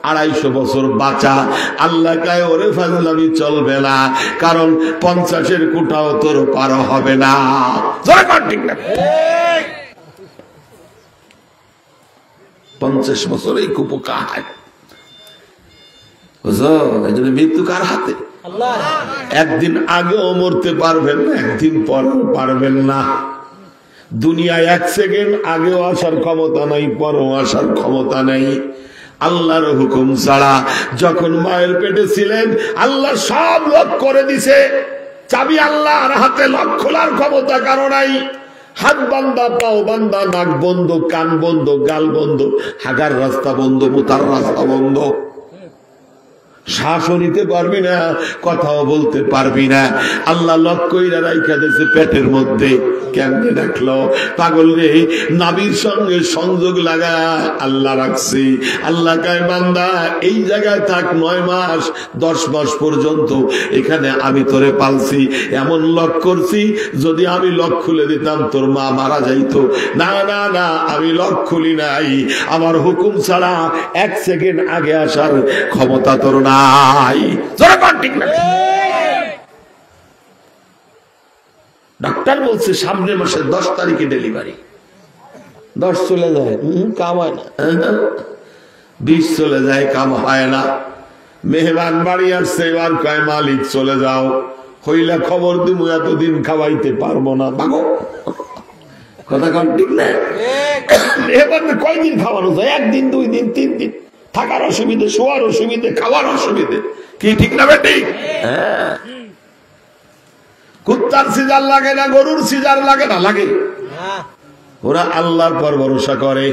250 বছর বাঁচা। আল্লাহ কায় ওরে ফাজলামি চলবে না, কারণ 50-এর কোটাও তোর পার হবে না। ঠিক না? 50 বছর এই কুপোকায় মৃত্যু কার হাতে? একদিন আগেও মরতে পারবেন না, একদিন পরেও পারবেন না। দুনিয়ায় 1 সেকেন্ড আগেও আসার ক্ষমতা নাই, পরেও আসার ক্ষমতা নেই আল্লাহর হুকুম ছাড়া। যখন মায়ের পেটে ছিলেন আল্লাহ সব লক করে দিছে, চাবি আল্লাহর হাতে, লক খোলার ক্ষমতা কারো নাই। হাত বান্দা, পাও বান্দা, নাক বন্ধ, কান বন্ধ, গাল বন্ধ, হাগার রাস্তা বন্ধ, মুতার রাস্তা বন্ধ। শ্বাসও নিতে পারবি না, কথাও বলতে পারবি না। আল্লাহ লক কইরা রাইখা দিয়েছে পেটের মধ্যে। কেমনে রাখলো? পাগল রে, নাবির সঙ্গে সংযোগ লাগা আল্লাহ রাখছি। আল্লাহ কয় বান্দা এই জায়গায় থাক 9 মাস 10 মাস পর্যন্ত, এখানে আমি তোরে পালছি, এমন লক করছি যদি আমি লক খুলে দিতাম তোর মা মারা যাইতো। না না না, আমি লক খুলি নাই, আমার হুকুম ছাড়া 1 সেকেন্ড আগে আসার ক্ষমতা তোর নাই। ঠিক না? ডাক্তার বলছে সামনের মাসের 10 তারিখে ডেলিভারি। 10 চলে যায়, কাম হয় না। 20 চলে যায়, কাম হয় না। মেহমান বাড়ি আসছে, এবার কয় মালিক চলে যাও, হইলে খবর দিব, এতদিন খাওয়াইতে পারবো না। ভাগো। কথা কন ঠিক না? মেহমান কয়দিন খাওয়ানো যায়? 1 দিন, 2 দিন, 3 দিন। থাকার অসুবিধে, শোয়ার অসুবিধে, খাওয়ার অসুবিধে, কি ঠিক না বেটি? হ্যাঁ। কুত্তার সিজার লাগে না, গরুর সিজার লাগে না? লাগে। ওরা আল্লাহর পর ভরসা করে।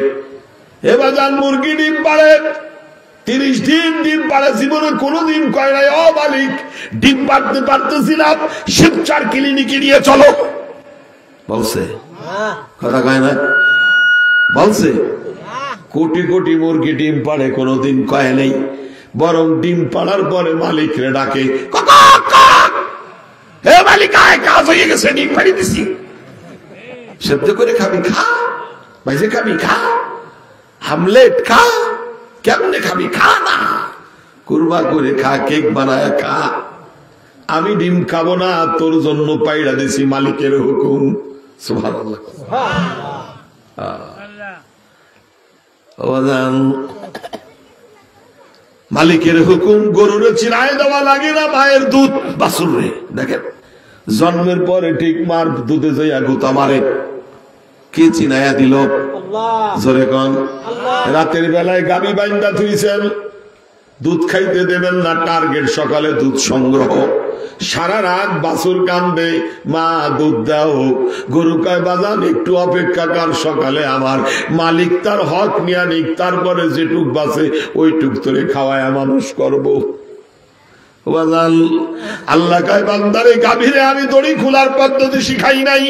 এবার যান মুরগি ডিম পাড়ে, 30 দিন ডিম পাড়ে, জীবনে কোনোদিন কয় নাই ও মালিক ডিম পাড়তে পারতেছিলাম, শিবচার ক্লিনিকে নিয়ে চলো। বলছে? কথা কয় না? বলছে? কোটি কোটি মুরগি ডিম পাড়ে, কোনোদিন কয় নেই। বরং ডিম পাড়ার পরে মালিকরে ডাকে, হে মালিক আয়, কাজ হয়ে গেছে, ডিম পাড়ি দিছি। সেদ্ধ করে খাবি খা, ভাইজে খাবি খা, আমলেট খা, কেমনে খাবি খা না, কুরমা করে খা, কেক বানায় খা। আমি ডিম খাবো না, তোর জন্য পাইড়া দিছি, মালিকের হুকুম। সুবহানাল্লাহ। মালিকের হুকুম। গরুরে চিনায় দেওয়া লাগে না মায়ের দুধ, বাছুর রে দেখেন জন্মের পরে ঠিক মার দুধে যাইয়া গুতা মারে। কে চিনাইয়া দিল? জোরে কন। রাতের বেলায় গাবি বাইন্দা থুইছেন, দুধ খাইতে দেবেন না, টার্গেট সকালে দুধ সংগ্রহ। সারা রাত বাছুর কান্দে, মা দুধ দাও। গরু কয় বাজান একটু অপেক্ষা কর, সকালে আমার মালিক তার হক নিয়া নিক, তারপরে যেটুক বাঁচে ওইটুক তোরে খাওয়ায় মানুষ করবো। বাজান আল্লাহ কয় বান্দারে গাভীরে আমি দড়ি খোলার পদ্ধতি শিখাই নাই,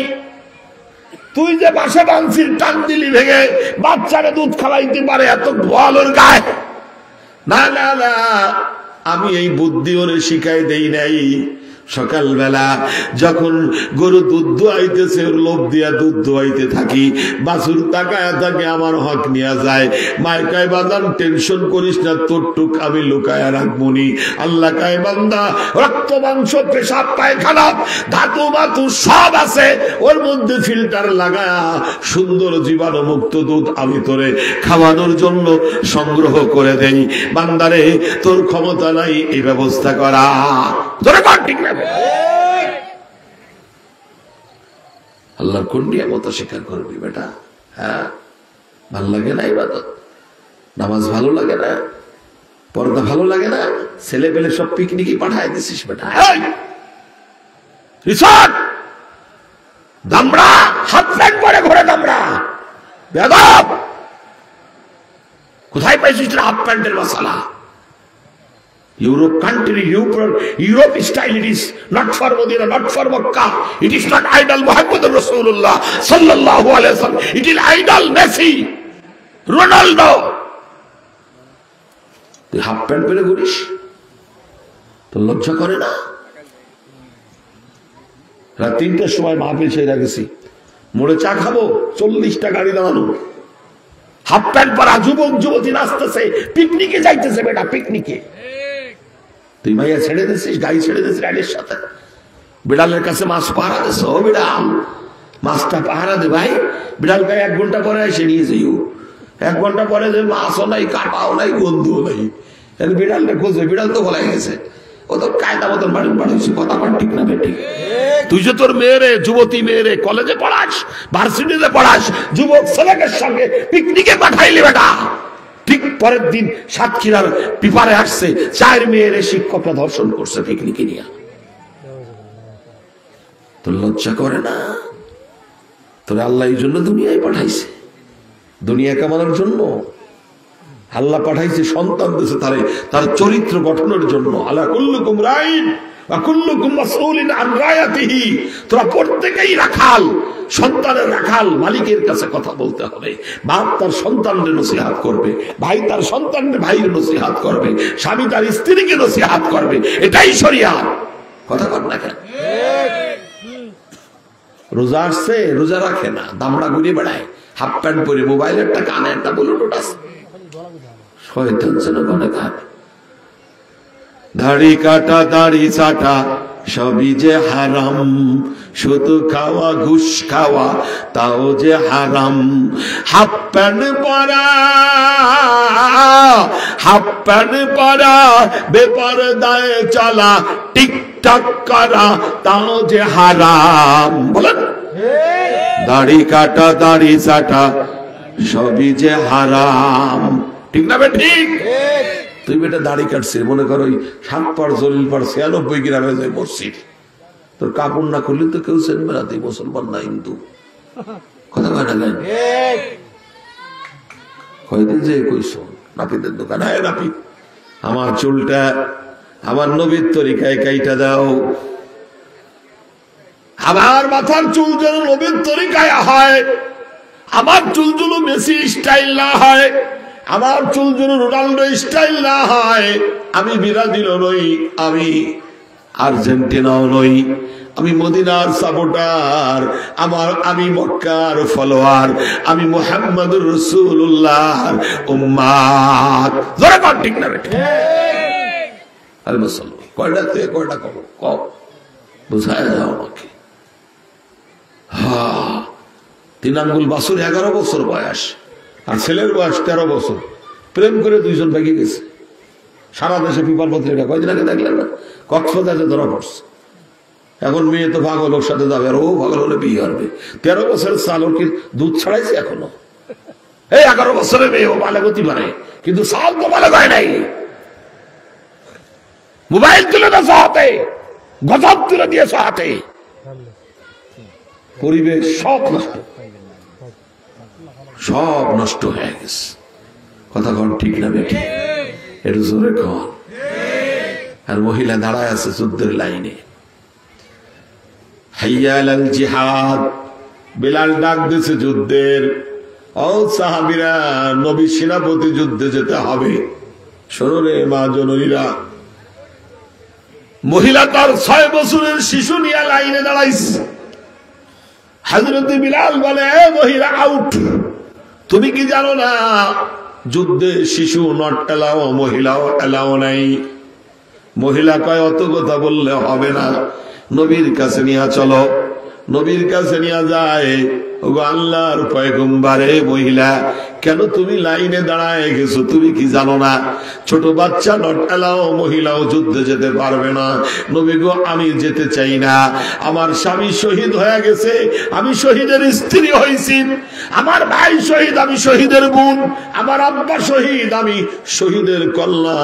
তুই যে বাসা বাঁধছিস টান দিলি ভেঙে, বাচ্চারে দুধ খাওয়াইতে পারে এত বল ওর গায়ে? না না না, আমি এই বুদ্ধি ওরে শিখাই দেই নাই। সকালবেলা যখন গরু দুধ দোয়াইতেছে, ওর লোভ দিয়া দুধ দোয়াইতে থাকি, বাছুর তাকায় থাকে, আমার হক নিয়ে যায়। মায়ের কায় বাদান টেনশন করিস না, তোর টুক আমি লুকায়া রাখবনি। আল্লাহ কায় বান্দা রক্ত মাংস পেশাব পায়খানা ধাতু মাতু সব আছে, ওর মধ্যে ফিল্টার লাগায়া সুন্দর জীবাণু মুক্ত দুধ আমি তোরে খাওয়ানোর জন্য সংগ্রহ করে দেই। বান্দারে তোর ক্ষমতা নাই এই ব্যবস্থা করা, তোরে কর ঠিক না? আল্লাহর কোন নিয়ামত স্বীকার করবি বেটা? হ্যাঁ, ভালো লাগে না ইবাদত? নামাজ ভালো লাগে না? পর্দা ভালো লাগে না? ছেলে পেলে সব পিকনিকই পাঠায় দিছিস বেটা। দামড়া, হাত প্যান্ট পরে ঘরে দামড়া, বেয়াদব। কোথায় পাইছিস হাফ প্যান্টের মশলা? Europe country, Europe style, it is not for Medina, not for Makkah. It is not idol Muhammad Rasulullah sallallahu alaihi wasallam. It is idol Messi, Ronaldo. তুই হাফ প্যান্ট পরে ঘুরিস, তোর লজ্জা করে না? রাত 3টার সময় মাহফিল ছেড়ে গেছি, মোড়ে চা খাবো, 40টা গাড়ি দাঁড়ানো, হাফ প্যান্ট পরা যুবক যুবতী নাচতেছে, পিকনিকে যাইতেছে বেটা, পিকনিকে। তুই ভাইয়া ছেড়ে দিছিস, গাড়ি ছেড়ে দিছিস গাড়ির সাথে, বিড়ালের কাছে মাছ পাহারা দিস। ও বিড়াল, মাছটা পাহারা দে ভাই। বিড়ালকে 1 ঘন্টা পরে এসে নিয়ে যাইও, 1 ঘন্টা পরে যে মাছও নাই, কাটাও নাই, গন্ধও নাই, বিড়ালটা খুঁজবে, বিড়াল তো বলাই গেছে। ও তো কায়দা মতন বাড়ি বাড়িয়েছে, কথা বল ঠিক না বেটি? তুই যে তোর মেয়েরে, যুবতী মেয়েরে কলেজে পড়াস, ভার্সিটিতে পড়াস, যুবক ছেলেকের সঙ্গে পিকনিকে পাঠাইলি বেটা, ঠিক পরের দিন সাতক্ষীরার পিপারে আসছে 4 মেয়েরে শিক্ষকরা ধর্ষণ করছে পিকনিকে নিয়ে। তোর লজ্জা করে না? তোর আল্লাহ এই জন্য দুনিয়ায় পাঠাইছে, দুনিয়া কামানোর জন্য আল্লাহ পাঠাইছে, সন্তান দিয়েছে তারে তার চরিত্র গঠনের জন্য। আলা কুল্লুকুম রাইন ওয়া কুল্লুকুম মাসউলিন আন রায়াতিহি। তোরা প্রত্যেকেই রাখাল, সন্তানের রাখাল। মালিকের কাছে কথা বলতে হবে। বাপ তার সন্তানকে নসিহত করবে, ভাই তার সন্তানকে ভাইয়ের নসিহত করবে, স্বামী তার স্ত্রীকে নসিহত করবে। এটাই শরিয়াত। কথা কর না কেন? রোজা আসছে, রোজা রাখে না, দামড়া ঘুরে বেড়ায়, হাফ প্যান্ট পরে, মোবাইলের একটা কানে একটা ব্লুটুথ আছে। শয়তান যেন বলে খাবে। দাড়ি কাটা দাড়ি চাটা সবই যে হারাম, শুধু খাওয়া ঘুষ খাওয়া তাও যে হারাম। হাফ প্যান্ট পরা, হাফ প্যান্ট পরা, বেপরদায় চলা, টিকটক করা তাও যে হারাম। বলেন, দাড়ি কাটা দাড়ি চাটা সবই যে হারাম। ঠিক না বে? ঠিক। তুই বেটা দাড়ি কাটছিস, মনে করো ওই 7 পাড় জলিল পাড় 96 গ্রামে যায় মসজিদ, তোর কাপড় না খুললে তো কেউ চেনবে না, তুই মুসলমান না হিন্দু। কথা কয় না? কয়দিন যে কইস নাপিতের দোকান, হ্যাঁ নাপিত আমার চুলটা আমার নবীর তরিকায় কাইটা দাও, আমার মাথার চুল যেন নবীর তরিকায় হয়, আমার চুল যেন মেসি স্টাইল না হয়, আমার চুল যেন রোনাল্ডো স্টাইল না হয়। আমি ব্রাজিলও নই, আমি আর্জেন্টিনাও নই, আমি মদিনার সাপোর্টার, আমি মক্কার ফলোয়ার, আমি মুহাম্মদুর রাসূলুল্লাহর উম্মাত। জোরে কর ঠিক না বেটা? আরে মুসলমান কয়টা তুই কয়টা কব কব বুঝায় দাও আমাকে। হ্যাঁ, 3 আঙ্গুল বাছুর 11 বছর বয়স, আর ছেলের বয়স 13 বছর। প্রেম করে 2 জন ভেঙে গেছে। সারা দেশে পিপার পত্রিকা কয়দিন আগে দেখলেন না, কক্সবাজারে ধরা পড়ছে। এখন মেয়ে তো পাগল, ওর সাথে যাবে, আর ও পাগল হলে বিয়ে হবে। 13 বছরের চাল ওর কি দুধ ছাড়াইছে এখনো? এই 11 বছরের মেয়ে ও বালে গতি পারে, কিন্তু চাল তো বালে যায় নাই। মোবাইল তুলে দেশ হাতে, গজব তুলে দিয়েছে হাতে, পরিবেশ সব নষ্ট, সব নষ্ট হয়ে গেছে। কথা কন ঠিক না বেটি? একটু জোরে কন। আর মহিলা দাঁড়ায় আছে যুদ্ধের লাইনে, হাইয়া আলাল জিহাদ। বিলাল ডাক দিয়েছে যুদ্ধের। ও সাহাবীরা, নবী সেনাপতি, যুদ্ধে যেতে হবে। শোনো রে মা জননীরা, মহিলা তার 6 বছরের শিশু নিয়ে লাইনে দাঁড়াইছে। হযরত বিলাল বলে, মহিলা আউট। তুমি কি জানো না যুদ্ধে শিশু নট এলাও, মহিলাও এলাও নাই। মহিলা কয়, অত কথা বললে হবে না, নবীর কাছে নিয়ে চলো। নবীর কাছে নিয়ে যায়। ওগো আল্লাহর পয়গম্বরে, মহিলা কেন তুমি লাইনে দাঁড়ায় গেছো? তুমি কি জানো না ছোট বাচ্চা নট এলাও, মহিলাও যুদ্ধে যেতে পারবে না? নবী গো, আমি যেতে চাই না। আমার স্বামী শহীদ হয়ে গেছে, আমি শহীদের স্ত্রী হয়েছি। আমার ভাই শহীদ, আমি শহীদের বোন। আমার আব্বা শহীদ, আমি শহীদের কন্যা।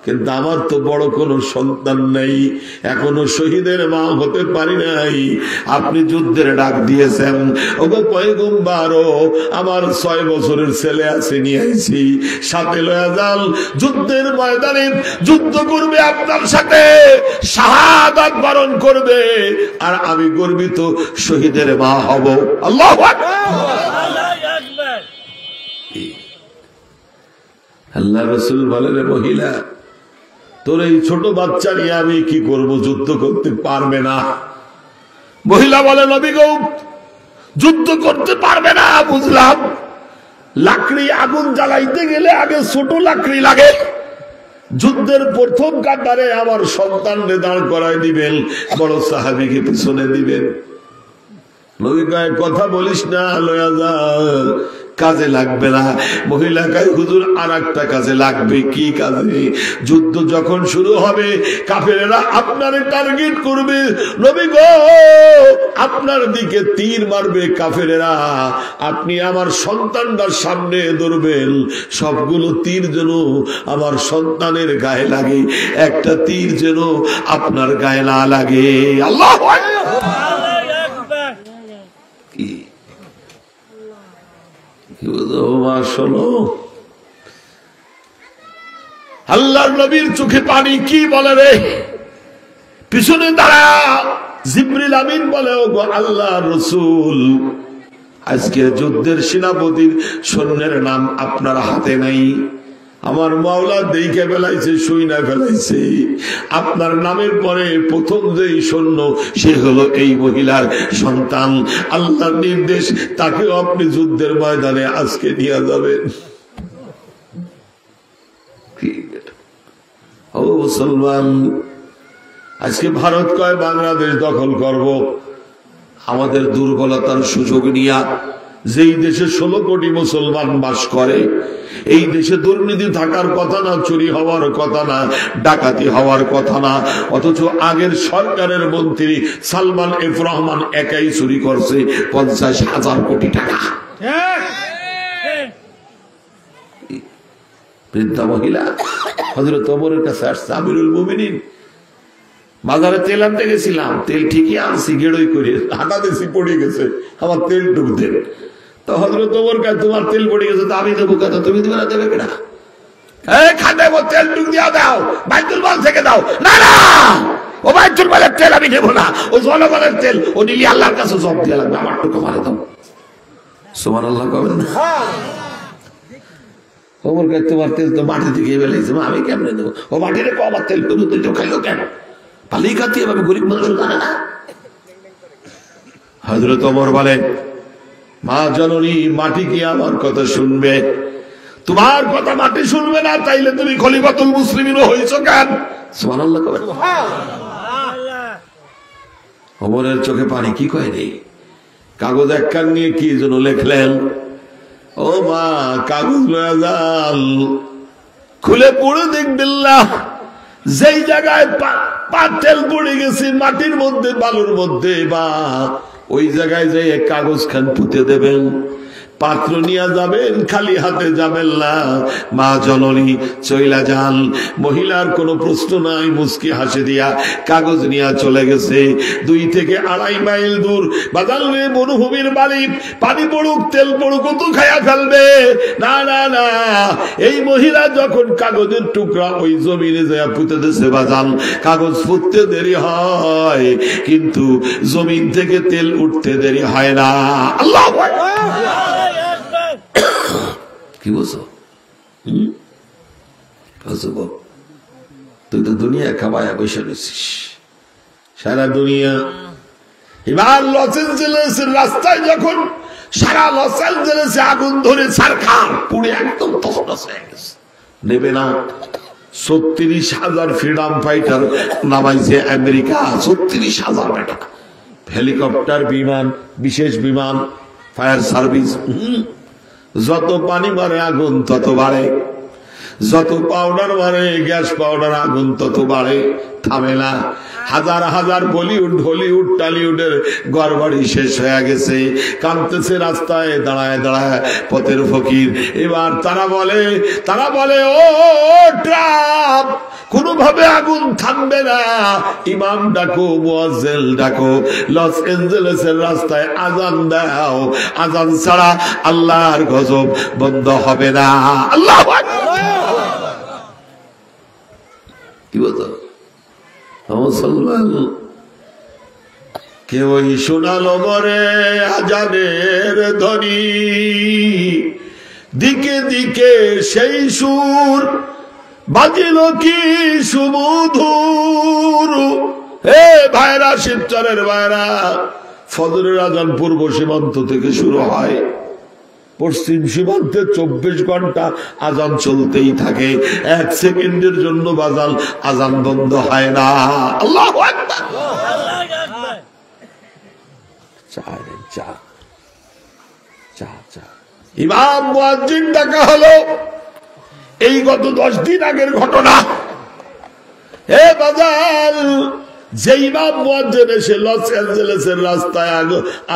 কিন্তু আমার তো বড় কোনো সন্তান নেই, এখনো শহীদের মা হতে পারি নাই। আপনি যুদ্ধের ডাক দিয়েছেন, ওগো পয়গম্বর, আমার 6 বছরের ছেলে আছে, নিয়ে আইছি, সাথে লয়া যান। যুদ্ধের ময়দানে যুদ্ধ করবে আপনার সাথে, শাহাদাত বরণ করবে, আর আমি গর্বিত শহীদের মা হব। আল্লাহু আকবার। আল্লাহ রাসূল বলেন, মহিলা তোর এই ছোট বাচ্চা নিয়ে আমি কি করব? যুদ্ধ করতে পারবে না। মহিলা বলে, নবী গো, যুদ্ধ করতে পারবে না বুঝলাম, লাকড়ি আগুন জ্বালাইতে গেলে আগে ছোট লাকড়ি লাগে। যুদ্ধের প্রথম কাতারে আমার সন্তানকে দাঁড় করায় দিবেন, বড় সাহাবীকে পিছনে দিবেন। নবী কয় কথা বলিস না, লয়া যা, কাজে লাগবে না। মহিলা কয় হুজুর আর একটা কাজে লাগবে। কি কাজে? যুদ্ধ যখন শুরু হবে কাফেরেরা আপনারে টার্গেট করবে, নবী গো আপনার দিকে তীর মারবে কাফেরেরা, আপনি আমার সন্তানটার সামনে ধরবেন, সবগুলো তীর যেন আমার সন্তানের গায়ে লাগে, একটা তীর যেন আপনার গায়ে না লাগে। আল্লাহু আকবার। আল্লাহর নবীর চোখে পানি। কি বলে রে? পিছনে দাঁড়া। জিবরিল আমিন বলে ও গো আল্লাহর রাসূল, আজকে যুদ্ধের সেনাপতির সৈন্যের নাম আপনার হাতে নাই, আমার মাওলা দেখে ফেলাইছে, শুইনা ফেলাইছে। আপনার নামের পরে প্রথম যেই সৈন্য সে হলো এই মহিলার সন্তান। আল্লাহর নির্দেশ, তাকেও আপনি যুদ্ধের ময়দানে আজকে নিয়ে যাবেন। ও মুসলমান, আজকে ভারত কয় বাংলাদেশ দখল করব। আমাদের দুর্বলতার সুযোগ নিয়া, যেই দেশে 16 কোটি মুসলমান বাস করে, এই দেশে দুর্নীতি থাকার কথা না, চুরি হওয়ার কথা না, ডাকাতি হওয়ার কথা না, অথচ আগের সরকারের মন্ত্রী সালমান এফ রহমান একাই চুরি করছে 50,000 কোটি টাকা। বৃদ্ধা মহিলা হযরত ওমরের কাছে আসছে, আমিরুল মুমিনিন বাজারে তেল আনতে গেছিলাম, তেল ঠিকই আনছি, গেড়ই করে হাঁটা দিছি, পড়ে গেছে, আমার তেল ডুব দেন। তো হযরত ওমর কয় তোমার তেল পড়ে গেছে, তো আমি দেবো কথা, তুমি দেবে না, দেবে কেনা? খানে তেল ডুব দিয়া দাও, বাইতুল মাল থেকে দাও। না না, ও বাইতুল মালের তেল আমি নেবো না, ও জনগণের তেল, ও নিলি আল্লাহর কাছে জব দিয়া লাগবে, আমার টুকু মারে দাও। সুবহানাল্লাহ কবেন না? ওমর কয় তোমার তেল তো মাটি থেকে বেলাইছে, আমি কেমনে দেবো? ও মাটিরে কো আমার তেল তুমি তো খাইলো কেন? পালিয়ে খাতি, আমি গরিব মানুষ জানে না। হযরত ওমর বলে, মা জননী, মাটি কি আমার কথা শুনবে? তোমার কথা মাটি শুনবে না, তাইলে তুমি খলিফাতুল মুসলিমিন হইছো কেন? সুবহানাল্লাহ কবেন। ওমরের চোখে পানি। কি কয় রে? কাগজ একখান নিয়ে কি যেন লেখলেন। ও মা, কাগজ লয়া যান, খুলে পড়ে দেখবেন না, যেই জায়গায় পা তেল পড়ে গেছে মাটির মধ্যে, বালুর মধ্যে, বা ওই জায়গায় যে কাগজ খান পুঁতে দেবেন, পাত্র নিয়ে যাবেন, খালি হাতে যাবেন না। মা জননী চইলা যান। মহিলার কোনো প্রশ্ন নাই, মুস্কি হাসি দিয়া কাগজ নিয়ে চলে গেছে। 2 থেকে 2.5 মাইল দূর বাজারে মরুভূমির বাড়ি, পানি পড়ুক তেল পড়ুক তো খায়া ফেলবে। না না না, এই মহিলা যখন কাগজের টুকরা ওই জমিনে যায় পুঁতে দিছে বাজান, কাগজ ফুটতে দেরি হয়, কিন্তু জমিন থেকে তেল উঠতে দেরি হয় না। আল্লাহু আকবার। কি বলছো? তুই তো দুনিয়া খাবায়া বসে রয়েছিস, সারা দুনিয়া। এবার লস এঞ্জেলেসের রাস্তায় যখন সারা লস এঞ্জেলেসে আগুন ধরে ছারখার পুড়ে একদম তছনছ হয়ে গেছে, নেবে না। 36,000 ফ্রিডম ফাইটার নামাইছে আমেরিকা, 36,000 টাকা, হেলিকপ্টার, বিমান, বিশেষ বিমান, ফায়ার সার্ভিস। যত পানি মারে আগুন তত বাড়ে, যত পাউডার মারে গ্যাস পাউডার আগুন তত বাড়ে, থামে না। হাজার হাজার বলিউড হলিউড টলিউডের ঘরবাড়ি শেষ হয়ে গেছে, কাঁদতেছে রাস্তায় দাঁড়ায় দাঁড়ায় পথের ফকির। এবার তারা বলে ও ট্রাম্প, কোনোভাবে আগুন থামবে না, ইমাম ডাকো, মুয়াজ্জিন ডাকো, লস এঞ্জেলেসের রাস্তায় আজান দাও, আজান ছাড়া আল্লাহর গজব বন্ধ হবে না। আল্লাহু আকবার। কি বলতো মুসলমান? কেউ শোনালো মরে আজানের ধ্বনি, দিকে দিকে সেই সুর বাজিল কি সুমধুর। হে ভাইরা, শিবচরের ভাইরা, ফজরের আজান পূর্ব সীমান্ত থেকে শুরু হয়, পশ্চিম সীমান্তে 24 ঘন্টা আজান চলতেই থাকে, 1 সেকেন্ডের জন্য বাজাল আজান বন্ধ হয় না। আল্লাহু আকবার। ইমাম মুয়াজ্জিন ডাকা হলো, এই গত 10 দিন আগের ঘটনা। হে বাজার, যে ইমাম মুয়াজ্জিন এসে লস অ্যাঞ্জেলেসের রাস্তায়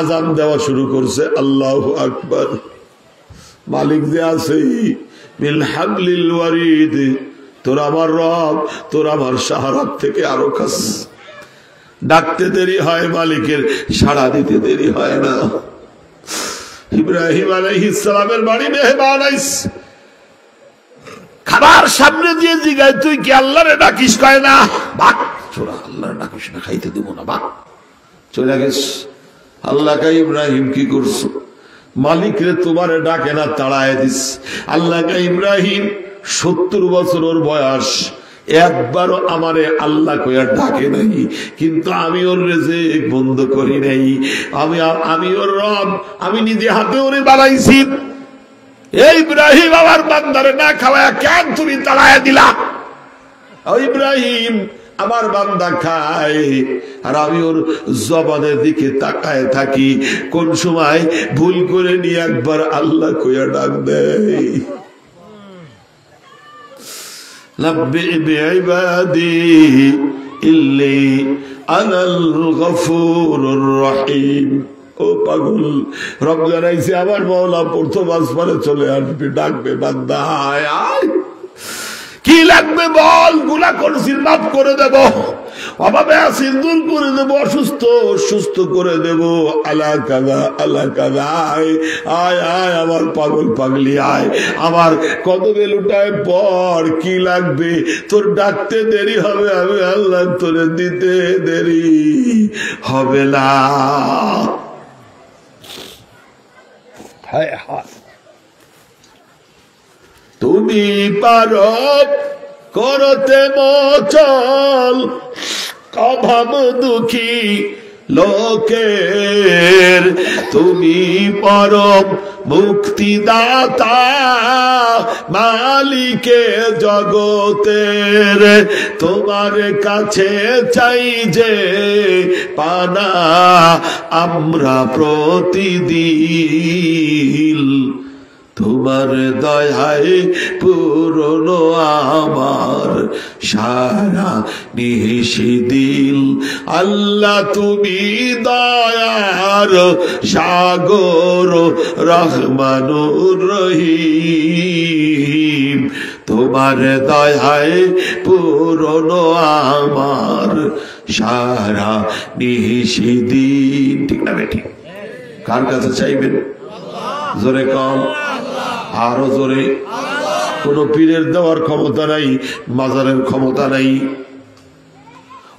আজান দেওয়া শুরু করছে, আল্লাহু আকবার, মালিক যে আছে মিন হাবলিল ওয়ারিদ, তোর আমার রব, তোর আমার শাহরাত থেকে আরো কাছ। ডাকতে দেরি হয়, মালিকের সাড়া দিতে দেরি হয় না। ইব্রাহিম আলাইহিস সালামের বাড়ি মেহমান আইস, খাবার সামনে দিয়ে জিগায় তুই কি আল্লাহরে ডাকিস? কয় না। বাক ছোড়া, আল্লাহরে ডাকিস না, খাইতে দিব না, বাক চলে গেছ। আল্লাহ কে ইব্রাহিম কি করছো? মালিক রে তোমারে ডাকে না, তাড়ায় দিস। আল্লাহ কে ইব্রাহিম 70 বছর ওর বয়স, একবারও আমারে আল্লাহ কইয়া ডাকে নাই, কিন্তু আমি ওর রিজিক বন্ধ করি নাই। আমি ওর রব, আমি নিজে হাতে ওরে বানাইছি। এই ইব্রাহিম আমার বান্দারে না খাওয়ায়া কেন তুমি তাড়ায়া দিলা? ও ইব্রাহিম, আমার বান্দা খায় আর আমি ওর জবানের দিকে তাকায় থাকি, কোন সময় ভুল করে নিয়ে একবার আল্লাহ কইয়া ডাক দেয়। লাব্বি বিইবাদি ইল্লি আনাল গফুরুর রহিম। ও পাগল, রব জানাইছে আমার মাওলা প্রথম আসমানে চলে আসবে, ডাকবে, বান্দা আয় আয়। কি লাগবে বল, গুনাহ করছি মাফ করে দেব, অভাবে আছি দূর করে দেব, অসুস্থ সুস্থ করে দেব, আলা কাদা আলা কাদা, আয় আয় আয় আমার পাগল পাগলি আয়, আমার কদমে লুটায় পড়। কি লাগবে তোর? ডাকতে দেরি হবে, আমি আল্লাহ তোরে দিতে দেরি হবে না। তুমি পারো করতে মোচল অভাব দুঃখী লোকের, তুমি পরম মুক্তিদাতা মালিকে জগতের, তোমার কাছে চাই যে পানা আমরা প্রতিদিন, তোমার দয়ায় পুরনো আমার সারা নিশিদিন। আল্লাহ তুমি দয়ার সাগর রহমানুর রহিম, তোমার দয়ায় পুরনো আমার সারা নিশিদিন। ঠিক না বেঠিক? কার কাছে চাইবেন? জোরে কম, আরো জোরে। কোন পীরের দেওয়ার ক্ষমতা নাই, মাজারের ক্ষমতা নাই।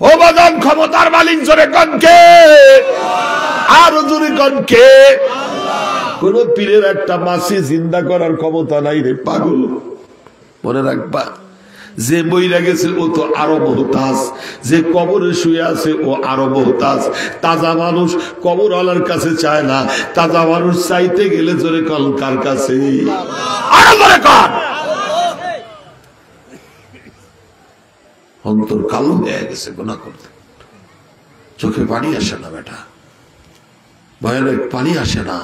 ও বাজান, ক্ষমতার মালিক জোরে কনকে, আরো জোরে কনকে। কোন পীরের একটা মাসি জিন্দা করার ক্ষমতা নাই রে পাগল। মনে রাখবা, যে মইরা গেছে ও তো আরো মহতাজ, যে কবরে শুয়ে আছে ও আরো মহতাজ। তাজা মানুষ কবরওয়ালার কাছে চায় না, তাজা মানুষ চাইতে গেলে জোরে কল কার কাছে? আরো জোরে কর। অন্তর কালো হয়ে গেছে গুনাহ করতে, চোখে পানি আসে না বেটা, ভয়ানক পানি আসে না,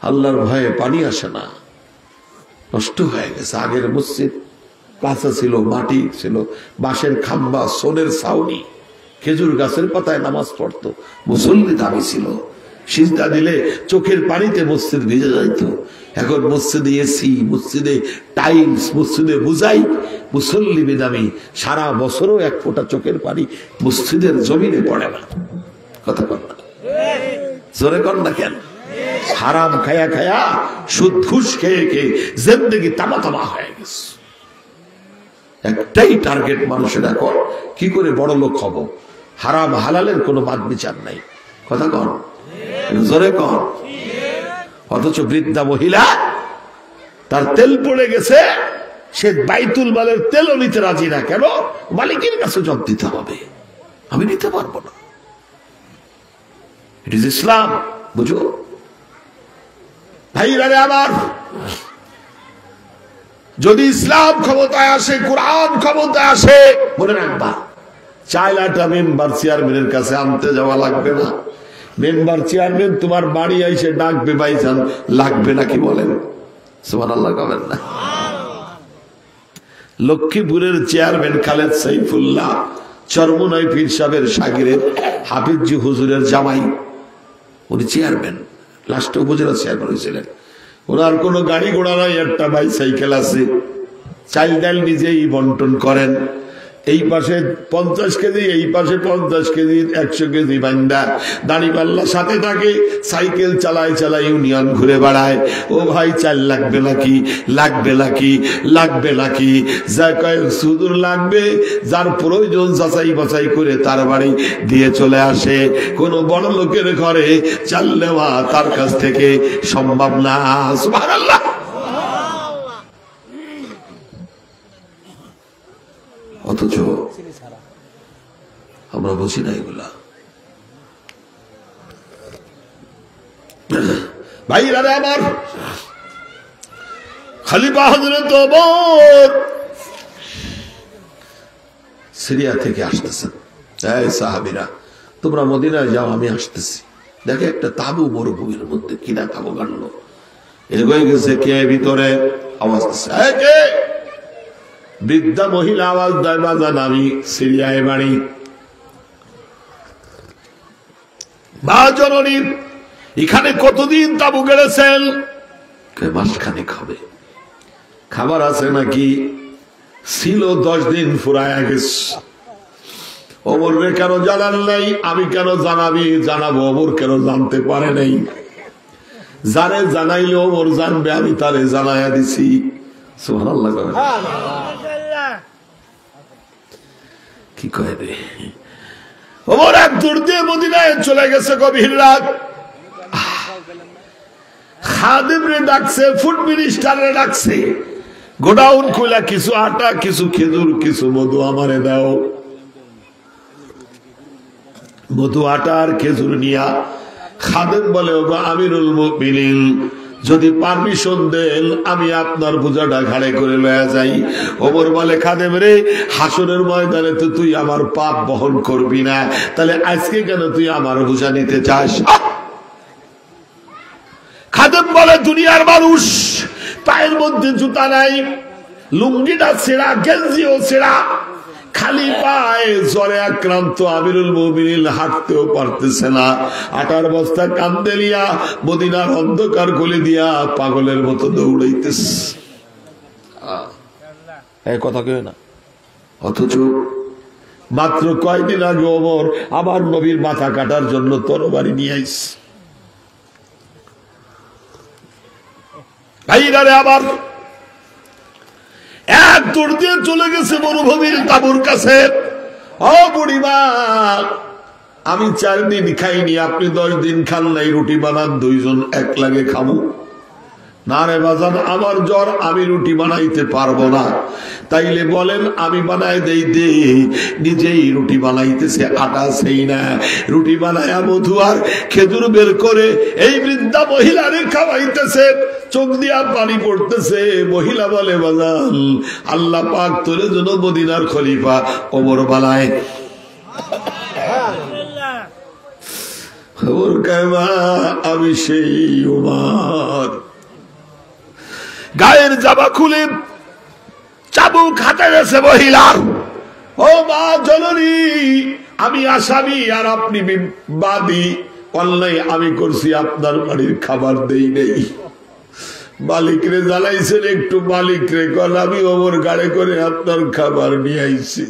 আল্লাহর ভয়ে পানি আসে না। নষ্ট হয়ে গেছে। আগের মসজিদ কাঁচা ছিল, মাটি ছিল, বাঁশের খাম্বা, সোনের ছাউনি, খেজুর গাছের পাতায় নামাজ পড়তো, মুসল্লি দামি ছিল, সিজদা দিলে চোখের পানিতে মসজিদ ভিজে যাইত। এখন মসজিদে এসি, মসজিদে টাইলস, মসজিদে বুঝাই, মুসল্লি বেদামি, সারা বছরও এক ফোঁটা চোখের পানি মসজিদের জমিনে পড়ে না। কথা কর না, জোরে কর না কেন? হারাম খায়া খায়া, সুদ ঘুষ খেয়ে খেয়ে জিন্দেগি তামা তামা হয়ে গেছে। একটাই টার্গেট মানুষের এখন, কি করে বড় লোক হব। হারাম হালালের কোনো বাদ বিচার নাই। কথা কর, জোরে কর। অথচ বৃদ্ধা মহিলা, তার তেল পড়ে গেছে, সে বাইতুল মালের তেলও নিতে রাজি না। কেন? মালিকের কাছে জব দিতে হবে, আমি নিতে পারবো না। ইট ইজ ইসলাম, বুঝো। ভাইরা রে আমার, যদি ইসলাম ক্ষমতায় আসে, কোরআন ক্ষমতায় আসে, মনে রাখবা চাইলাটা মেম্বার চেয়ারম্যানের কাছে আনতে যাওয়া লাগবে না। মেম্বার চেয়ারম্যান তোমার বাড়ি এসে ডাকবে, ভাইজান লাগবে নাকি বলেন? সুবহানাল্লাহ কবেন না? লক্ষ্মীপুরের চেয়ারম্যান খালেদ সাইফুল্লাহ চরমোনাই পীর সাহেবের শাগিরেদ হাফিজ হুজুরের জামাই, উনি চেয়ারম্যান, লাস্টে উপজেলা চেয়ারম্যান হয়েছিলেন। ওনার কোনো গাড়ি ঘোড়া নাই, একটা বাইসাইকেল আছে, চাল ডাল নিজেই বন্টন করেন। এই পাশে 50 কেজি, এই পাশে 50 কেজি, 100 কেজি বান্দা দাড়ি পাল্লা সাথে থাকে, সাইকেল চালায় চালায় ইউনিয়ন ঘুরে বেড়ায়। ও ভাই চাল লাগবে নাকি, লাগবে নাকি, লাগবে নাকি, যা কয় সুদূর লাগবে, যার প্রয়োজন যাচাই বাছাই করে তার বাড়ি দিয়ে চলে আসে। কোন বড় লোকের ঘরে চাল নেওয়া তার কাছ থেকে সম্ভব না। সুবহানাল্লাহ। অথচ আমরা বুঝি না এগুলা। ভাইরা রে আমার, খলিফা হযরত ওমর সিরিয়া থেকে আসতেছেন। এই সাহাবীরা, তোমরা মদিনায় যাও, আমি আসতেছি। দেখে একটা তাবু মরুভূমির মধ্যে, কিনা তাবু গাড়লো, এরকম গেছে, কে ভিতরে? আওয়াজ দিচ্ছে, কে? বৃদ্ধা মহিলা আওয়াজ দেয়, বাজান আমি সিরিয়ায় বাড়ি। মা জননী, এখানে কতদিন তাবু গেড়েছেন? মাসখানেক হবে। খাবার আছে নাকি? ছিল 10 দিন ফুরায়া গেছে। ওমর রে কেন জানান নাই? আমি কেন জানাবো? ওমর কেন জানতে পারে নাই? জানে, জানাইলে ওমর জানবে, আমি তারে জানাইয়া দিছি। সুবহানাল্লাহ। কি কয় রে? ওমর এক দূর দিয়ে মদিনায় চলে গেছে, গভীর রাত। খাদেম রে ডাকছে, ফুড মিনিস্টার রে ডাকছে, গোডাউন খুলে কিছু আটা, কিছু খেজুর, কিছু মধু আমারে দাও। মধু, আটা আর খেজুর নিয়া খাদেম বলে, ওগো আমিরুল মুমিনিন, যদি পারমিশন দেন আমি আপনার বোঝাটা ঘাড়ে করে লয়া যাই। ওমর বলে, খাদেম রে, হাসরের ময়দানে তো তুই আমার পাপ বহন করবি না, তাহলে আজকে কেন তুই আমার বোঝা নিতে চাস? খাদেম বলে, দুনিয়ার মানুষ, পায়ের মধ্যে জুতা নাই, লুঙ্গিটা ছেঁড়া, গেঞ্জিও ছেঁড়া, খালি পায়ে জ্বরে আক্রান্ত আমিরুল মুমিনিন হাঁটতেও পারতেছে না। আটার বস্তা কাঁধে নিয়া মদিনার অন্ধকার গলি দিয়া পাগলের মতো দৌড়াইতেছে। এই কথা কেউ না। অথচ মাত্র কয়েকদিন আগে ওমর আমার নবীর মাথা কাটার জন্য তরবারি নিয়ে আইছে। ভাইরা রে আবার, এক দৌড় দিয়ে চলে গেছে মরুভূমির তাবুর কাছে। ও বুড়িমা, আমি 4 দিন খাইনি, আপনি 10 দিন খান নাই, রুটি বানান, 2 জন এক লাগে খামু। না রে বাজান, আমার জ্বর, আমি রুটি বানাইতে পারবো না। তাইলে বলেন আমি বানাই দেই? দে। নিজেই রুটি বানাইতেছে, আটা সেই না, রুটি বানায়া মধু আর খেজুর বের করে এই বৃদ্ধা মহিলারে খাওয়াইতেছে। চোখ দিয়া পানি পড়তেছে। মহিলা বলে, বাজান, আল্লাহ পাক তোর জন্য মদিনার খলিফা ওমর বানায়। ওর কায়মা, আমি সেই ওমর। গায়ের জামা খুলে চাবুক হাতে গেছে মহিলার। ও মা জননী, আমি আসামি আর আপনি বাদী। অন্যায় আমি করছি, আপনার বাড়ির খাবার দেই নেই। মালিকরে জ্বালাইছেন, একটু মালিকরে কল, আমি ওমর গাড়ি করে আপনার খাবার নিয়ে আইছি।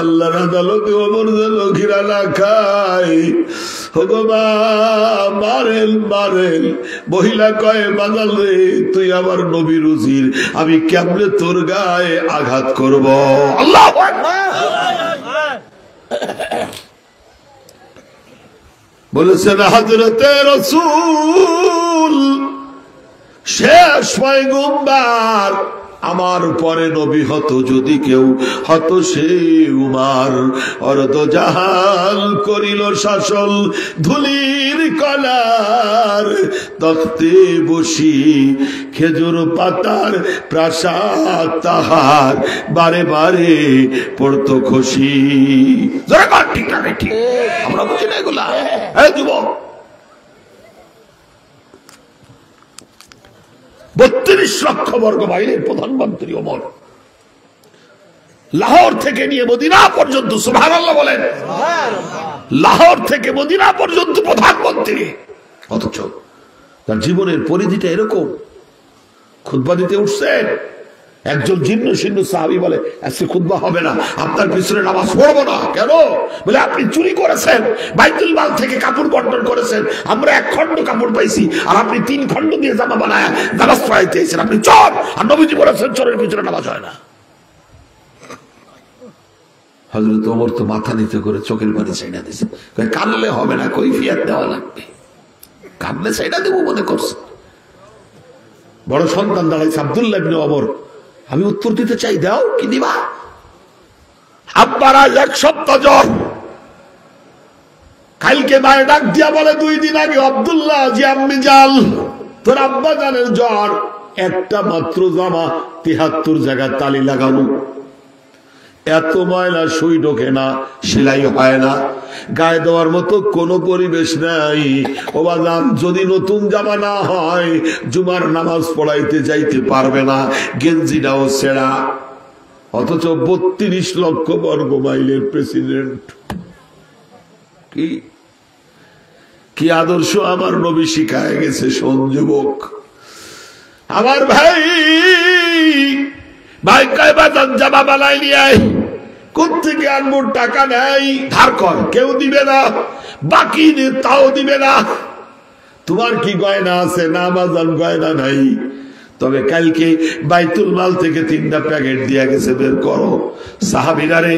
আল্লাহর আদালতে ওমর যেন ঘিরা না খায়। মারেন মারেন। মহিলা কয়ে, বাজাল রে, তুই আমার নবীর উজির, আমি কেমনে তোর গায়ে আঘাত করব? আল্লাহু আকবার। বলেছেন হযরতে রাসূল শেষ পয়গম্বর আমার পরে নবী হতো যদি কেউ হতো সে উমার। অর্ধ জাহাল করিল শাসন ধুলির কলার, তখতে বসি খেজুর পাতার প্রাসাদ তাহার, বারে বারে পড়তো খুশি। ঠিক না ঠিক? আমরা বুঝি না এগুলা? যুবক 32 লক্ষ বর্গ মাইলের প্রধানমন্ত্রী ওমর, লাহোর থেকে নিয়ে মদিনা পর্যন্ত, সুবহানাল্লাহ বলেন, লাহোর থেকে মদিনা পর্যন্ত প্রধানমন্ত্রী, অথচ তার জীবনের পরিধিটা এরকম। খুতবা দিতে উঠছেন, একজন জীর্ণ শীর্ণ সাহাবী বলে আজকে খুতবা হবে না, আপনার পিছনে নামাজ পড়বো না। কেন? বলে আপনি চুরি করেছেন, বাইতুল মাল থেকে কাপড় বন্টন করেছেন, আমরা 1 খণ্ড কাপড় পাইছি, আর আপনি 3 খণ্ড দিয়ে জামা বানায় নামাজ পড়াইতেছেন, আপনি চোর। আর নবীজি বলেছেন চোরের পিছনে নামাজ হয় না। হযরত ওমর তো মাথা নিচু করে চোখের পানি ছাইড়া দিয়েছে, কানলে হবে না, কৈফিয়ত দেওয়া লাগবে। কানলে ছাইড়া দেবো মনে করছে। বড় সন্তান দাঁড়াইছে আব্দুল্লাহ ইবনে ওমর, আমি উত্তর দিতে চাই, দাও, কি দিবা? আব্বার আজ 1 সপ্তাহ জ্বর। কালকে মায়ের ডাক দিয়া বলে 2 দিন আগে, আব্দুল্লাহ জি আম্মি জাল, তোর আব্বা জানের জ্বর, একটা মাত্র জামা 73 জায়গায় তালি লাগানো, এত ময়লা সুই ঢোকে না, সেলাই হয় না, গায়ে দেওয়ার মতো কোনো পরিবেশ নাই। ও বাজান, যদি নতুন জামা না হয় জুমার নামাজ পড়াইতে যাইতে পারবে না, গেঞ্জিটাও ছেঁড়া। অথচ 32 লক্ষ বর্গ মাইলের প্রেসিডেন্ট। কি আদর্শ আমার নবী শিখায় গেছে। শোন যুবক আমার ভাই, ভাই কয় বাজান জামা বানাই নিয়ে আয়, কোত্থেকে আনবো? টাকা নাই, ধার কর, কেউ দিবে না, বাকি তাও দিবে না। তোমার কি গয়না আছে? না বাজান গয়না নাই, তবে কালকে বাইতুল মাল থেকে 3টা প্যাকেট দিয়া গেছে, বের করো। সাহাবীরা রে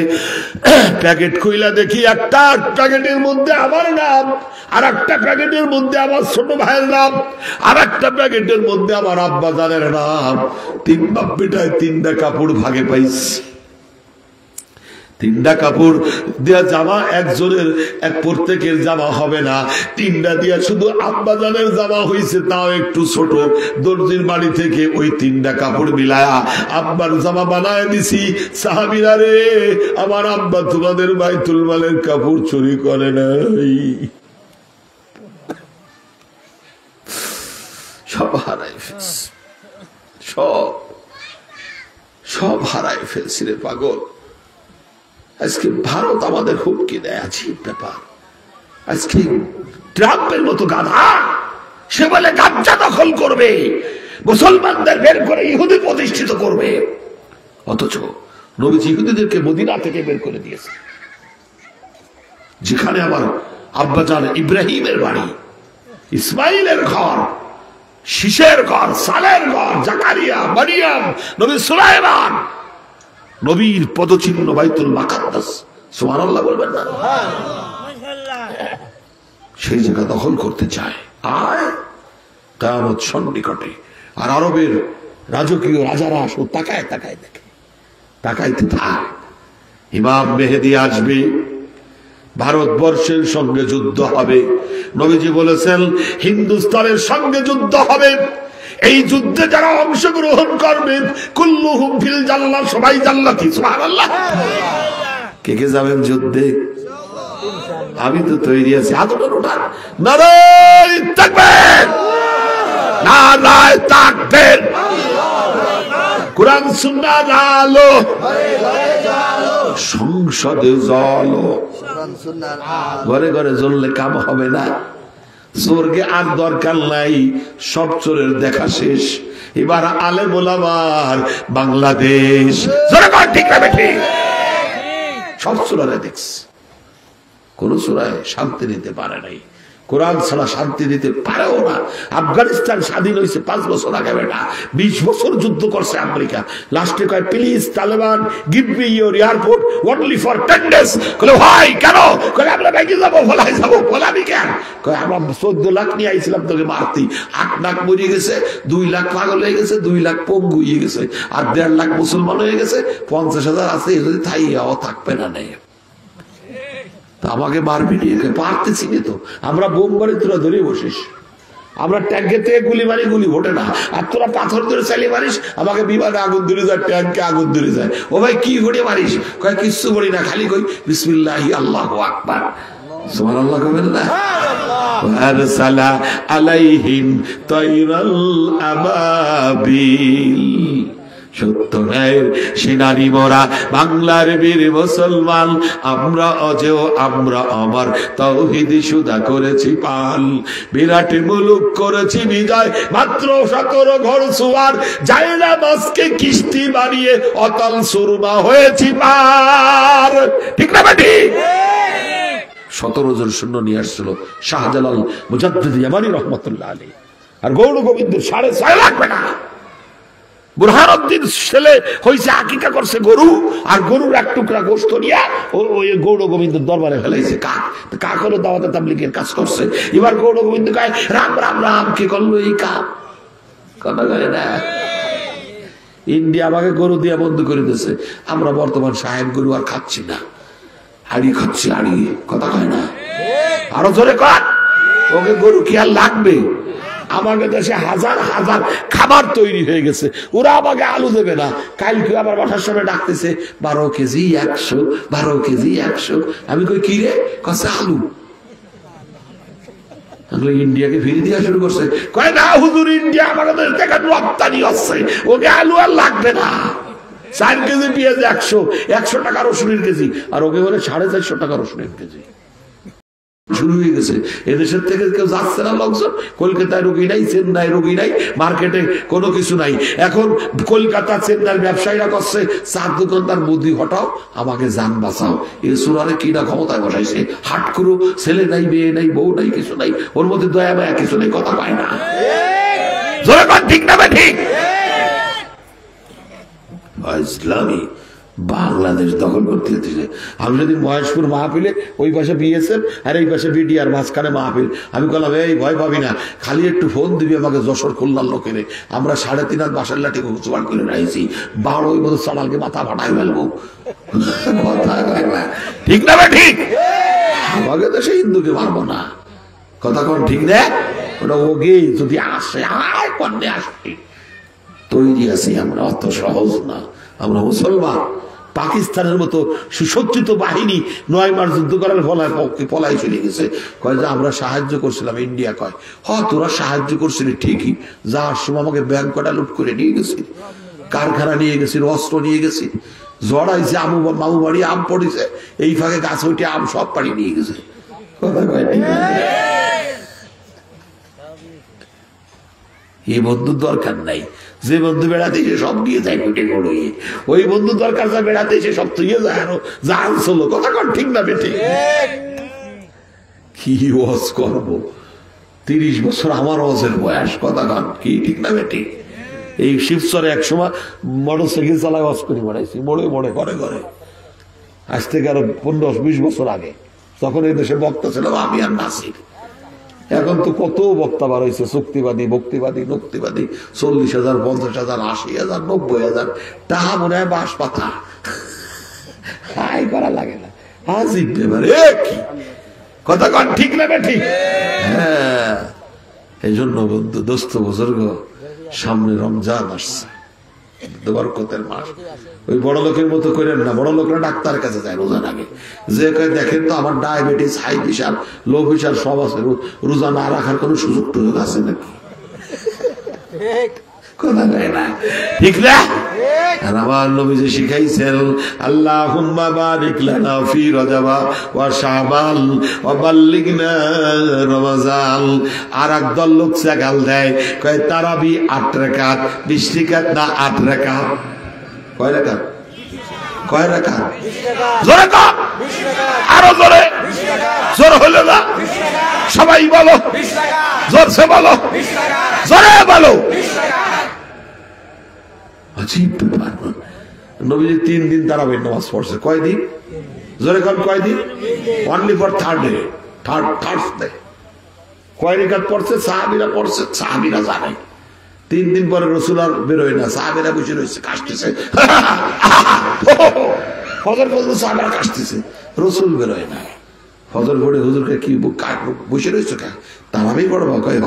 প্যাকেট খুইলা দেখি, একটা প্যাকেটের মধ্যে আমার নাম, আর একটা প্যাকেটের মধ্যে আমার ছোট ভাইয়ের নাম, আর একটা প্যাকেটের মধ্যে আমার আব্বা জানের নাম। 3 বাপ বেটায় 3টা কাপড় ভাগে পাইছি। 3টা কাপড় দিয়া জামা, একজনের প্রত্যেকের জামা হবে না, 3টা দিয়া শুধু আব্বা জানের জামা হইছে, তাও একটু ছোট। দর্জির বাড়ি থেকে ওই 3টা কাপড় মিলায়া আব্বার জামা বানায় দিছি। সাহাবীরা রে, আমার আব্বা তোমাদের বাইতুল মালের কাপড় চুরি করে নাই, সব হারাই ফেলছি, সব হারাই ফেলছি রে পাগল। আজকে ভারত আমাদের হুমকি দেয়, আছে ব্যাপার। আজকে ট্রাম্পের মতো গাধা, সে বলে গাজ্জা দখল করবে, মুসলমানদের বের করে ইহুদি প্রতিষ্ঠিত করবে। অথচ নবীজি ইহুদিদেরকে মদিনা থেকে বের করে দিয়েছে, যেখানে আমার আব্বাজান ইব্রাহিমের বাড়ি, ইসমাইলের ঘর, শীষের ঘর, সালের ঘর, জাকারিয়া, মারিয়াম, নবী সুলাইমান, নবীর পদচিহ্ন বাইতুল মাকাদ্দাস। সুবহানাল্লাহ বলবেন না? সেই জায়গা দখল করতে চায়। আয় কিয়ামত সন্নিকটে। আর আরবের রাজকীয় রাজারা আসো, তাকায় তাকায় দেখে, তাকাইতে থাক। ইমাম মেহেদী আসবে, ভারতবর্ষের সঙ্গে যুদ্ধ হবে। নবীজি বলেছেন হিন্দুস্তানের সঙ্গে যুদ্ধ হবে। এই যুদ্ধে যারা অংশগ্রহণ করবে কুল্লুহুম ফিল জান্নাহ, সবাই জান্নাতি। সুবহানাল্লাহ। কে কে যাবেন যুদ্ধে? আমি তো তৈরি আছি। হাত উঠান। নারায়ে তাকবীর, নারায়ে তাকবীর। কুরআন সুন্নাহর আলো, সংসদে জ্বলো। ঘরে ঘরে জ্বললে কাম হবে না। স্বর্গে আর দরকার নাই, সব চোরের দেখা শেষ। এবার আলেম ওলামার বাংলাদেশ। সব চোরারে দেখছে, কোন চোরায় শান্তি নিতে পারে নাই। কোরআন ছাড়া শান্তি দিতে পারেও না। আফগানিস্তান স্বাধীন হয়েছে 5 বছর আগে বেটা, 20 বছর যুদ্ধ করছে আমেরিকা। লাস্টে কয় please Taliban give me your airport only for 10 days। কলে ভাই কেন? কলে আমরা ব্যাগে যাবো, ভোলাই যাবো। বলাবি কেন? কয় আমরা 14 লাখ নিয়ে আইছিলাম তোকে মারতি, 8 লাখ মরে গেছে, 2 লাখ পাগল হয়ে গেছে, 2 লাখ পঙ্গু হয়ে গেছে, আর 1.5 লাখ মুসলমান হয়ে গেছে, 50,000 আছে যদি থাইয়াও থাকবে না নেই। আমাকে মারবি নিয়ে পারতেছি না তো, আমরা বোম মারি তোরা ধরে বসিস, আমরা ট্যাঙ্কে থেকে গুলি মারি, গুলি ওঠে না, আর তোরা পাথর ধরে চালিয়ে মারিস, আমাকে বিমানে আগুন ধরে যায়, ট্যাঙ্কে আগুন ধরে যায়। ও ভাই কি করে মারিস? কয় কিচ্ছু করি না, খালি কই বিসমিল্লাহি আল্লাহু আকবার। সুবহানাল্লাহ কবেন না? আরসালা আলাইহিম তাইরাল আবাবিল। সত্যের সেনানি মোরা বাংলার বীর মুসলমান, আমরা অজেয় আমরা আমার তাওহীদ সুদা করেছি পাল, বিরাট মুলুক করেছি বিজয়, মাত্র 17 ঘর সুয়ার, যায় না মাসকে কিস্তি বানিয়ে অতল সুরমা হয়েছি পার। ঠিক না বেটি? 17 জন সৈন্য নিয়ে আসছিল শাহজালাল মুজাদ্দিদ ইয়ামানি রহমতুল্লাহ আলাইহি, আর গৌর গোবিন্দ 6.5 লাখ বেটা। বুরহানুদ্দিন ছেলে হয়েছে আকিকা করছে গরু, আর গরুর এক টুকরা গোশত নিয়ে ওই গৌর গোবিন্দ দরবারে ফেলাইছে। কাক হলো দাওয়াতে তাবলীগের কাজ করছে। এবার গৌর গোবিন্দ কয় রাম রাম রাম, কি করলো এই কাক? কথা কয় না। ইন্ডিয়া আমাকে গরু দিয়া বন্ধ করে দিয়েছে, আমরা বর্তমান সাহেব গরু আর খাচ্ছি না, হাড়ি খাচ্ছি, হাড়ি। কথা কয় না? আরো জোরে কর। ওকে গরু কি আর লাগবে? আমাকে দেশে হাজার হাজার খাবার তৈরি হয়ে গেছে, ওরা আমাকে আলু দেবে না। কালকে আবার বাসার সময় ডাকতেছে 12 কেজি 100, 12 কেজি 100। আমি কই কি রে? কাছে আলু। ইন্ডিয়াকে ফিরে দেওয়া শুরু করছে। কয় না হুজুর, ইন্ডিয়া আমাকে দেখা রপ্তানি হচ্ছে, ওকে আলু আর লাগবে না। 4 কেজি পেঁয়াজ 100 টাকা রসুনের কেজি, আর ওকে বলে 450 টাকা রসুনের কেজি। শুরু হয়ে গেছে। এদেশের থেকে কেউ যাচ্ছে না লোকজন। কলকাতায় রোগী নাই, চেন্নাই রোগী নাই, মার্কেটে কোনো কিছু নাই। এখন কলকাতা চেন্নাই ব্যবসায়ীরা করছে চার দোকানদার বুদ্ধি হটাও, আমাকে জান বাঁচাও। এই সুরারে কিনা ক্ষমতায় বসাইছে। হাট করো, ছেলে নাই, মেয়ে নাই, বউ নাই, কিছু নাই, ওর মধ্যে দয়া মায়া কিছু নেই। কথা পায় না। ঠিক না? ঠিক। ইসলামী বাংলাদেশ দখল করতে হচ্ছে। আমি যদি মহেশপুর মাহফিলে ওই পাশে বিএসএফ আর এই পাশে বিডিআর, মাঝখানে মাহফিল, আমি বললাম এই ভয় পাবি না, খালি একটু ফোন দিবি আমাকে যশোর খুলনার লোকেরে, আমরা 3.5 হাত বাসার লাঠি জোগাড় করে রাখছি, 12 মতো চালালকে মাথা ফাটাই ফেলবো। ঠিক না? ঠিক। আমাকে তো সে হিন্দুকে মারবো না। কথা কোন ঠিক না? ওটা ওকে যদি আসে আয় পণ্যে আসবে, তৈরি আছি আমরা, অত সহজ না। আমরা মুসলমান। পাকিস্তানের মতো সুসজ্জিত বাহিনী 9 মাস যুদ্ধ করার পলাই চলে গেছে। কয় যে আমরা সাহায্য করছিলাম। ইন্ডিয়া কয় তোরা সাহায্য করছিলি ঠিকই, যাওয়ার সময় আমাকে ব্যাংক কটা লুট করে নিয়ে গেছি, কারখানা নিয়ে গেছি, অস্ত্র নিয়ে গেছি, জড়াইছে, মামু বাড়ি আম পড়েছে, এই ফাঁকে গাছ উঠে আম সব পাড়ি নিয়ে গেছে। কথা কয় ঠিক না? এই বন্ধুর দরকার নাই। যে বন্ধু বেড়াতে এসে সব গিয়ে যায় পিঠে গড়িয়ে, ওই বন্ধু দরকার যা বেড়াতে এসে সব তুইয়ে যায় আরো জান চলো। কথা কর ঠিক না? বেটে কি ওয়াজ করবো? 30 বছর আমার ওয়াজের বয়স। কথা কর কি ঠিক না? বেটে এই শিবচরে একসময় মোটরসাইকেল চালায় ওয়াজ করে বেড়াইছি, মোড়ে মোড়ে ঘরে ঘরে। আজ থেকে আরো 15-20 বছর আগে, তখন এই দেশে বক্তা ছিল আমি আর নাসির। এখন তো কত বক্তা বার হয়েছে, চুক্তিবাদী, ভক্তিবাদী, মুক্তিবাদী। 40,000, 50,000, 80,000, 90,000 টাকা মনে হয় বাঁশ পাতা। হাই করা লাগে না। হাজির ব্যাপারে কি কথা কন ঠিক না? ঠিক। হ্যাঁ, এই জন্য বন্ধু দোস্ত বুজুর্গ, সামনে রমজান আসছে, বরকতের মাস। ওই বড় লোকের মতো করেন না। বড় লোকরা ডাক্তারের কাছে যায় রোজার আগে, যে দেখেন তো আমার diabetes, high pressure, low pressure সব আছে, রোজা না রাখার কোন সুযোগ টুযোগ আছে নাকি? কথা কয় না ঠিক না? আর আমার নবী যে শিখাইছেন আল্লাহুম্মা বারিক লানা ফি রজব ওয়া শাবান ওয়া বাল্লিগনা রমজান। আর একদল লোক সাগাল দেয়, কয় তারাবি 8 রাকাত, 20 রাকাত না 8 রাকাত। কয় রাকাত? কয় রাখা? জোরে কা, আরো জোরে, জোর হলো না সবাই বলো, জোরসে বলো, জোরে বলো। আজীব ব্যাপার। নবীজি 3 দিন তারাবির নামাজ পড়ছে। কয়দিন? জোরে কোন কয়দিন? Only for third day. কয় রেখাত পড়ছে? সাহাবীরা পড়ছে, সাহাবীরা জানে। 3 দিন পরে রসুল আর বেরোয় না, সাহাবীরা বসে রয়েছে, কাশতেছে। ফজর পর্যন্ত সাহাবীরা কাশতেছে, রসুল বেরোয় না। ফজর পড়ে হুজুরকে কি বসে রয়েছে, তারাবি পড়বা? কয়